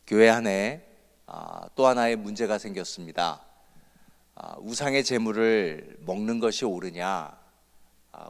교회 안에 또 하나의 문제가 생겼습니다. 우상의 제물을 먹는 것이 옳으냐?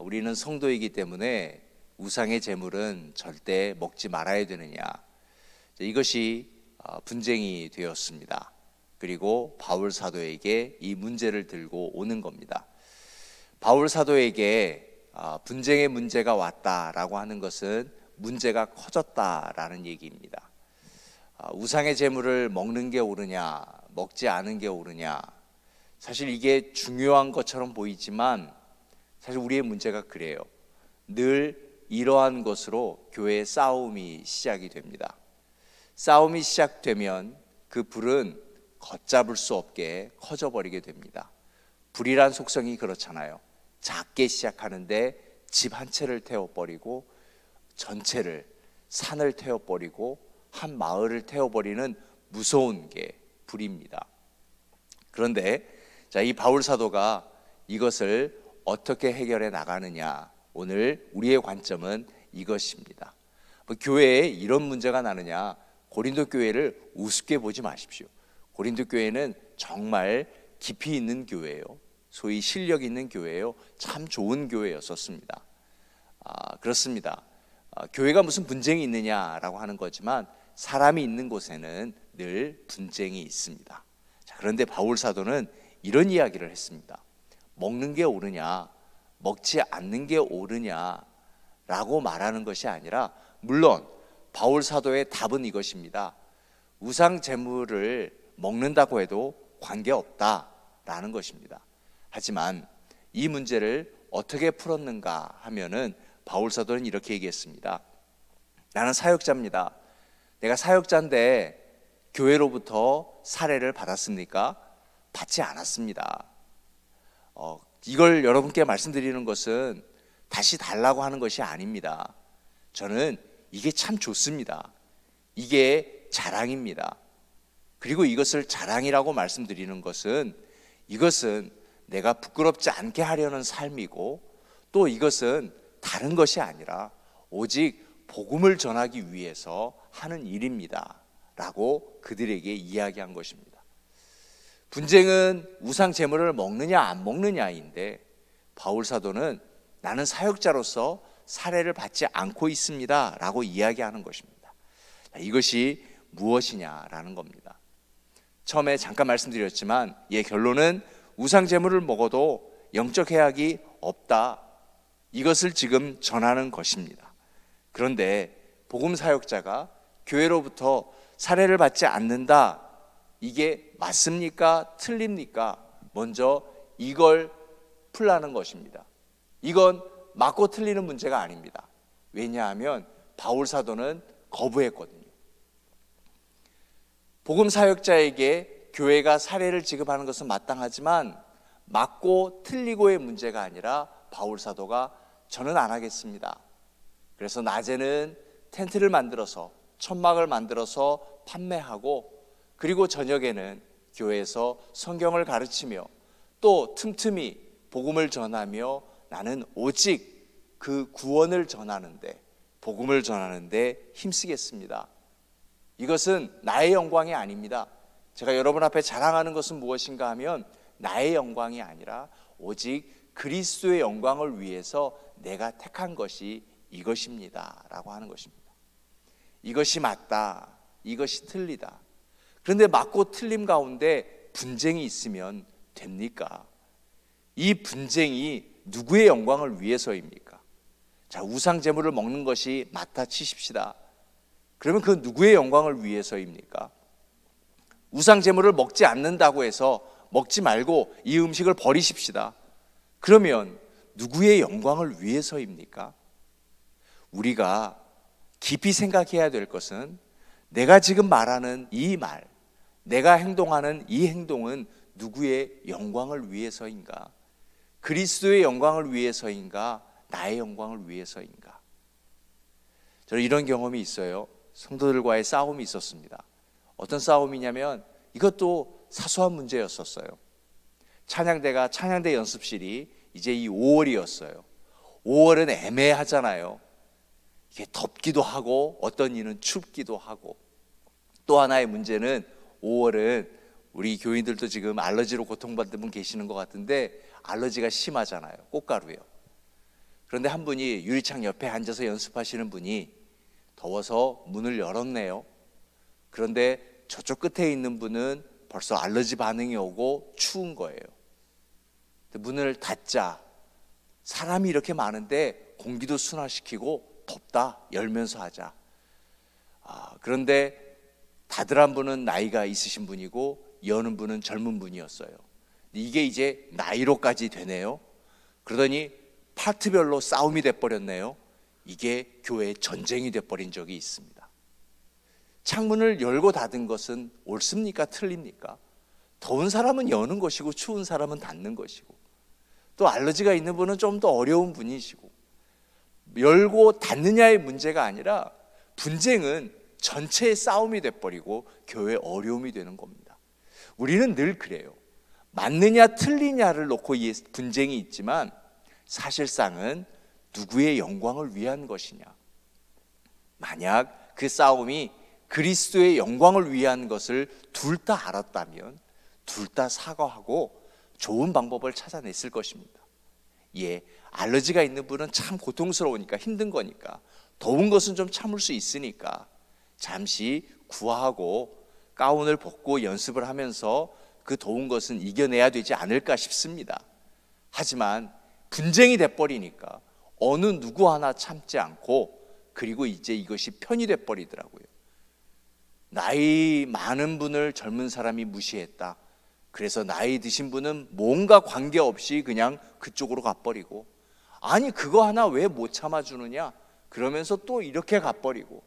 우리는 성도이기 때문에 우상의 제물은 절대 먹지 말아야 되느냐? 이것이 분쟁이 되었습니다. 그리고 바울 사도에게 이 문제를 들고 오는 겁니다. 바울 사도에게 분쟁의 문제가 왔다라고 하는 것은 문제가 커졌다라는 얘기입니다. 우상의 제물을 먹는 게 옳으냐, 먹지 않은 게 옳으냐, 사실 이게 중요한 것처럼 보이지만 사실 우리의 문제가 그래요. 늘 이러한 것으로 교회의 싸움이 시작이 됩니다. 싸움이 시작되면 그 불은 걷잡을 수 없게 커져버리게 됩니다. 불이란 속성이 그렇잖아요. 작게 시작하는데 집 한 채를 태워버리고 전체를, 산을 태워버리고 한 마을을 태워버리는 무서운 게 불입니다. 그런데 이 바울 사도가 이것을 어떻게 해결해 나가느냐, 오늘 우리의 관점은 이것입니다. 교회에 이런 문제가 나느냐, 고린도 교회를 우습게 보지 마십시오. 고린도 교회는 정말 깊이 있는 교회예요. 소위 실력 있는 교회예요. 참 좋은 교회였었습니다. 그렇습니다. 교회가 무슨 분쟁이 있느냐라고 하는 거지만 사람이 있는 곳에는 늘 분쟁이 있습니다. 그런데 바울 사도는 이런 이야기를 했습니다. 먹는 게 옳으냐, 먹지 않는 게 옳으냐라고 말하는 것이 아니라, 물론 바울 사도의 답은 이것입니다. 우상 제물을 먹는다고 해도 관계없다라는 것입니다. 하지만 이 문제를 어떻게 풀었는가 하면은 바울 사도는 이렇게 얘기했습니다. 나는 사역자입니다. 내가 사역자인데 교회로부터 사례를 받았습니까? 받지 않았습니다. 이걸 여러분께 말씀드리는 것은 다시 달라고 하는 것이 아닙니다. 저는 이게 참 좋습니다. 이게 자랑입니다. 그리고 이것을 자랑이라고 말씀드리는 것은, 이것은 내가 부끄럽지 않게 하려는 삶이고, 또 이것은 다른 것이 아니라 오직 복음을 전하기 위해서 하는 일입니다 라고 그들에게 이야기한 것입니다. 분쟁은 우상 제물을 먹느냐 안 먹느냐인데, 바울 사도는 나는 사역자로서 사례를 받지 않고 있습니다 라고 이야기하는 것입니다. 이것이 무엇이냐라는 겁니다. 처음에 잠깐 말씀드렸지만 결론은 우상 제물을 먹어도 영적 해악이 없다, 이것을 지금 전하는 것입니다. 그런데 복음 사역자가 교회로부터 사례를 받지 않는다, 이게 맞습니까? 틀립니까? 먼저 이걸 풀라는 것입니다. 이건 맞고 틀리는 문제가 아닙니다. 왜냐하면 바울 사도는 거부했거든요. 복음 사역자에게 교회가 사례를 지급하는 것은 마땅하지만 맞고 틀리고의 문제가 아니라 바울 사도가 저는 안 하겠습니다. 그래서 낮에는 텐트를 만들어서, 천막을 만들어서 판매하고, 그리고 저녁에는 교회에서 성경을 가르치며 또 틈틈이 복음을 전하며 나는 오직 그 구원을 전하는데, 복음을 전하는데 힘쓰겠습니다. 이것은 나의 영광이 아닙니다. 제가 여러분 앞에 자랑하는 것은 무엇인가 하면 나의 영광이 아니라 오직 그리스도의 영광을 위해서 내가 택한 것이 이것입니다 라고 하는 것입니다. 이것이 맞다, 이것이 틀리다. 그런데 맞고 틀림 가운데 분쟁이 있으면 됩니까? 이 분쟁이 누구의 영광을 위해서입니까? 우상 제물을 먹는 것이 맞다 치십시다. 그러면 그 누구의 영광을 위해서입니까? 우상 제물을 먹지 않는다고 해서 먹지 말고 이 음식을 버리십시다. 그러면 누구의 영광을 위해서입니까? 우리가 깊이 생각해야 될 것은, 내가 지금 말하는 이 말, 내가 행동하는 이 행동은 누구의 영광을 위해서인가? 그리스도의 영광을 위해서인가? 나의 영광을 위해서인가? 저는 이런 경험이 있어요. 성도들과의 싸움이 있었습니다. 어떤 싸움이냐면 이것도 사소한 문제였었어요. 찬양대 연습실이 이제 이 5월이었어요. 5월은 애매하잖아요. 이게 덥기도 하고 어떤 이는 춥기도 하고, 또 하나의 문제는 5월은 우리 교인들도 지금 알러지로 고통받는 분 계시는 것 같은데 알러지가 심하잖아요. 꽃가루요. 그런데 한 분이 유리창 옆에 앉아서 연습하시는 분이 더워서 문을 열었네요. 그런데 저쪽 끝에 있는 분은 벌써 알러지 반응이 오고 추운 거예요. 문을 닫자, 사람이 이렇게 많은데 공기도 순화시키고 덥다, 열면서 하자. 그런데 닫으란 분은 나이가 있으신 분이고 여는 분은 젊은 분이었어요. 이게 이제 나이로까지 되네요. 그러더니 파트별로 싸움이 돼버렸네요. 이게 교회 전쟁이 돼버린 적이 있습니다. 창문을 열고 닫은 것은 옳습니까? 틀립니까? 더운 사람은 여는 것이고 추운 사람은 닫는 것이고, 또 알러지가 있는 분은 좀 더 어려운 분이시고, 열고 닫느냐의 문제가 아니라 분쟁은 전체의 싸움이 돼버리고 교회의 어려움이 되는 겁니다. 우리는 늘 그래요. 맞느냐 틀리냐를 놓고 이 분쟁이 있지만 사실상은 누구의 영광을 위한 것이냐. 만약 그 싸움이 그리스도의 영광을 위한 것을 둘 다 알았다면 둘 다 사과하고 좋은 방법을 찾아냈을 것입니다. 알러지가 있는 분은 참 고통스러우니까, 힘든 거니까, 더운 것은 좀 참을 수 있으니까 잠시 구하고 가운을 벗고 연습을 하면서 그 더운 것은 이겨내야 되지 않을까 싶습니다. 하지만 분쟁이 돼버리니까 어느 누구 하나 참지 않고, 그리고 이제 이것이 편이 돼버리더라고요. 나이 많은 분을 젊은 사람이 무시했다. 그래서 나이 드신 분은 뭔가 관계없이 그냥 그쪽으로 가버리고, 아니 그거 하나 왜 못 참아주느냐 그러면서 또 이렇게 가버리고,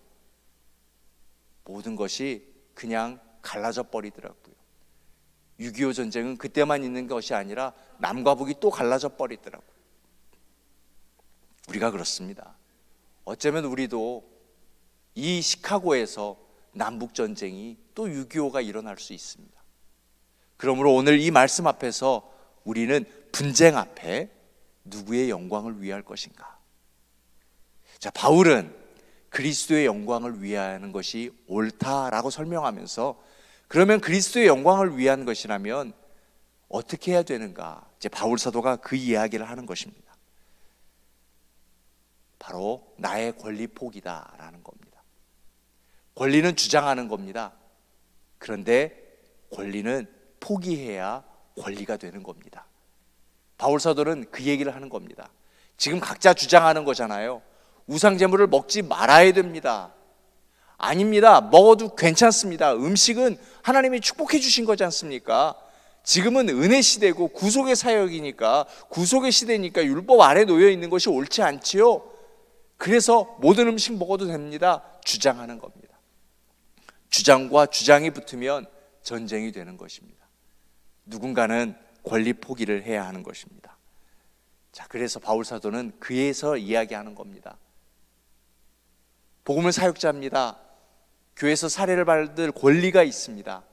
모든 것이 그냥 갈라져 버리더라고요. 6.25 전쟁은 그때만 있는 것이 아니라 남과 북이 또 갈라져 버리더라고요. 우리가 그렇습니다. 어쩌면 우리도 이 시카고에서 남북전쟁이 또 6.25가 일어날 수 있습니다. 그러므로 오늘 이 말씀 앞에서 우리는 분쟁 앞에 누구의 영광을 위할 것인가? 자, 바울은 그리스도의 영광을 위하는 것이 옳다라고 설명하면서, 그러면 그리스도의 영광을 위한 것이라면 어떻게 해야 되는가? 이제 바울 사도가 그 이야기를 하는 것입니다. 바로 나의 권리 포기다라는 겁니다. 권리는 주장하는 겁니다. 그런데 권리는 포기해야 권리가 되는 겁니다. 바울 사도는 그 얘기를 하는 겁니다. 지금 각자 주장하는 거잖아요. 우상제물을 먹지 말아야 됩니다. 아닙니다. 먹어도 괜찮습니다. 음식은 하나님이 축복해 주신 거지 않습니까? 지금은 은혜 시대고 구속의 사역이니까, 구속의 시대니까 율법 아래 놓여 있는 것이 옳지 않지요. 그래서 모든 음식 먹어도 됩니다. 주장하는 겁니다. 주장과 주장이 붙으면 전쟁이 되는 것입니다. 누군가는 권리 포기를 해야 하는 것입니다. 자, 그래서 바울 사도는 그에서 이야기하는 겁니다. 복음을 사역자입니다. 교회에서 사례를 받을 권리가 있습니다.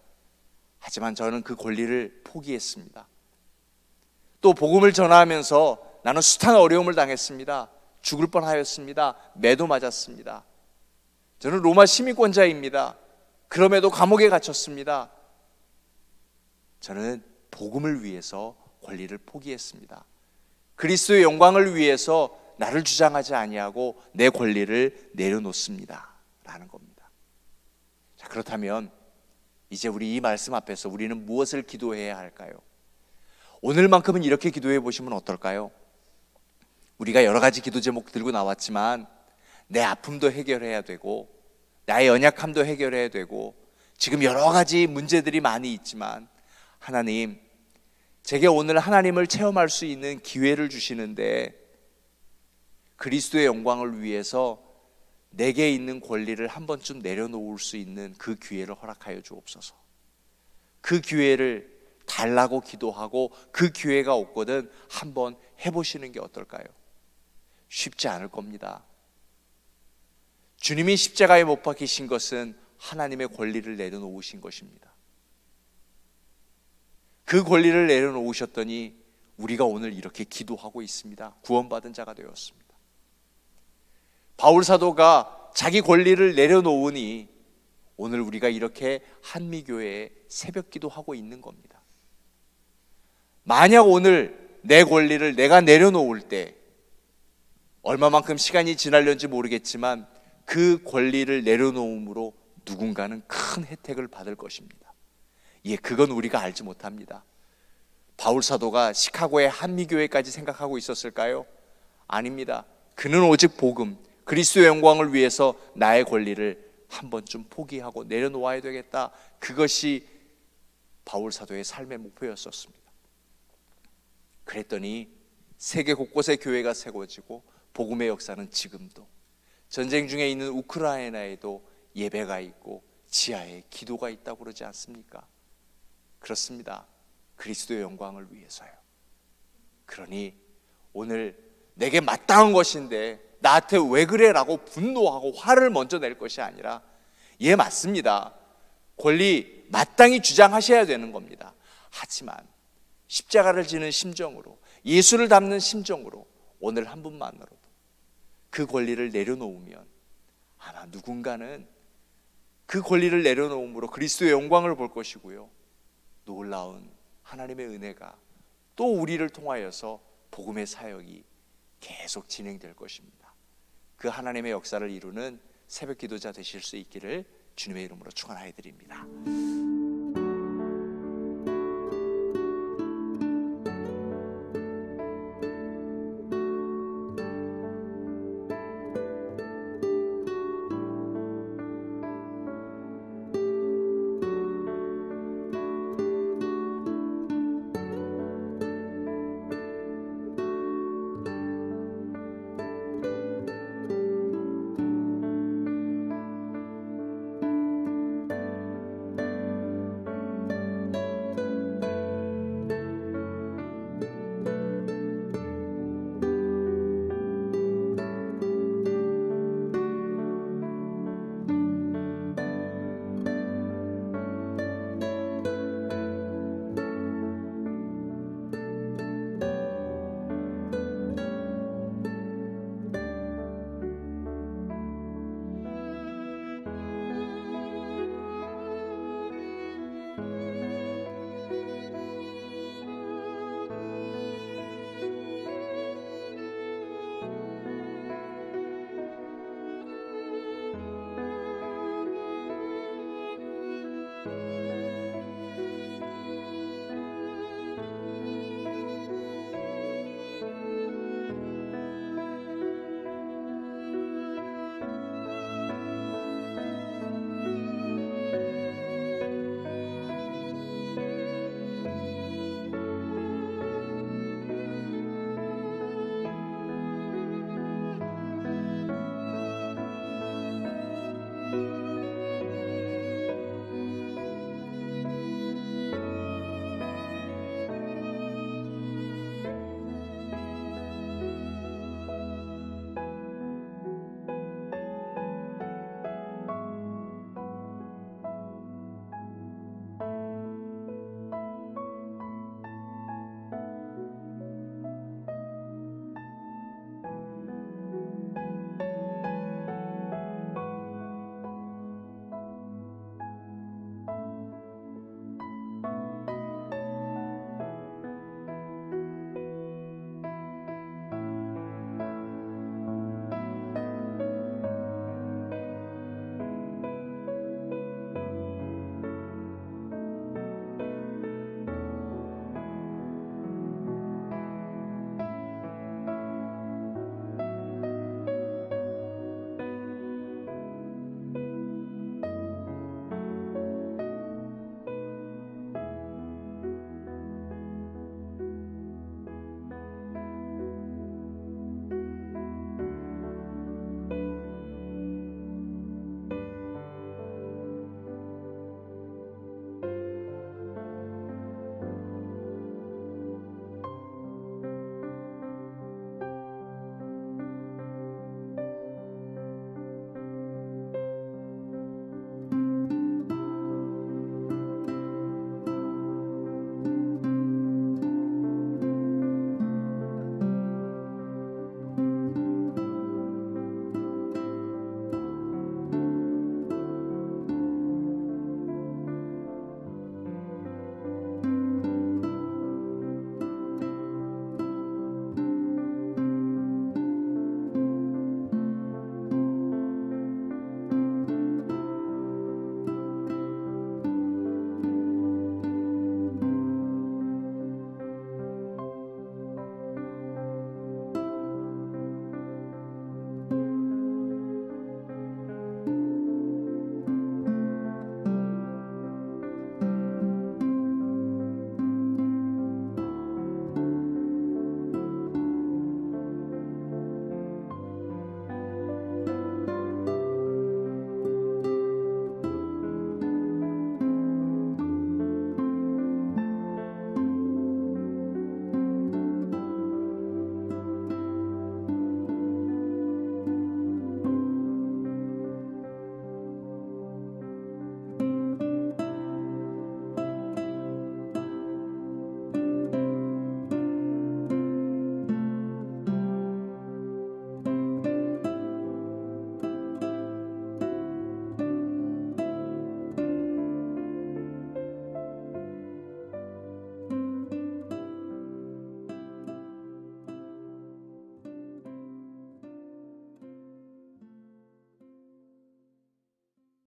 하지만 저는 그 권리를 포기했습니다. 또 복음을 전하면서 나는 숱한 어려움을 당했습니다. 죽을 뻔하였습니다. 매도 맞았습니다. 저는 로마 시민권자입니다. 그럼에도 감옥에 갇혔습니다. 저는 복음을 위해서 권리를 포기했습니다. 그리스도의 영광을 위해서 나를 주장하지 아니하고 내 권리를 내려놓습니다 라는 겁니다. 자, 그렇다면 이제 우리 이 말씀 앞에서 우리는 무엇을 기도해야 할까요? 오늘만큼은 이렇게 기도해 보시면 어떨까요? 우리가 여러 가지 기도 제목 들고 나왔지만 내 아픔도 해결해야 되고 나의 연약함도 해결해야 되고 지금 여러 가지 문제들이 많이 있지만, 하나님, 제게 오늘 하나님을 체험할 수 있는 기회를 주시는데 그리스도의 영광을 위해서 내게 있는 권리를 한 번쯤 내려놓을 수 있는 그 기회를 허락하여 주옵소서. 그 기회를 달라고 기도하고 그 기회가 없거든 한번 해보시는 게 어떨까요? 쉽지 않을 겁니다. 주님이 십자가에 못 박히신 것은 하나님의 권리를 내려놓으신 것입니다. 그 권리를 내려놓으셨더니 우리가 오늘 이렇게 기도하고 있습니다. 구원받은 자가 되었습니다. 바울 사도가 자기 권리를 내려놓으니 오늘 우리가 이렇게 한미교회에 새벽 기도하고 있는 겁니다. 만약 오늘 내 권리를 내가 내려놓을 때 얼마만큼 시간이 지날는지 모르겠지만 그 권리를 내려놓음으로 누군가는 큰 혜택을 받을 것입니다. 예, 그건 우리가 알지 못합니다. 바울 사도가 시카고의 한미교회까지 생각하고 있었을까요? 아닙니다. 그는 오직 복음, 그리스도의 영광을 위해서 나의 권리를 한 번쯤 포기하고 내려놓아야 되겠다. 그것이 바울 사도의 삶의 목표였었습니다. 그랬더니 세계 곳곳에 교회가 세워지고 복음의 역사는 지금도 전쟁 중에 있는 우크라이나에도 예배가 있고 지하에 기도가 있다고 그러지 않습니까? 그렇습니다. 그리스도의 영광을 위해서요. 그러니 오늘 내게 마땅한 것인데 나한테 왜 그래? 라고 분노하고 화를 먼저 낼 것이 아니라 예, 맞습니다. 권리 마땅히 주장하셔야 되는 겁니다. 하지만 십자가를 지는 심정으로, 예수를 닮는 심정으로 오늘 한 분만으로도 그 권리를 내려놓으면 아마 누군가는 그 권리를 내려놓음으로 그리스도의 영광을 볼 것이고요, 놀라운 하나님의 은혜가 또 우리를 통하여서 복음의 사역이 계속 진행될 것입니다. 그 하나님의 역사를 이루는 새벽 기도자 되실 수 있기를 주님의 이름으로 축원하여 드립니다.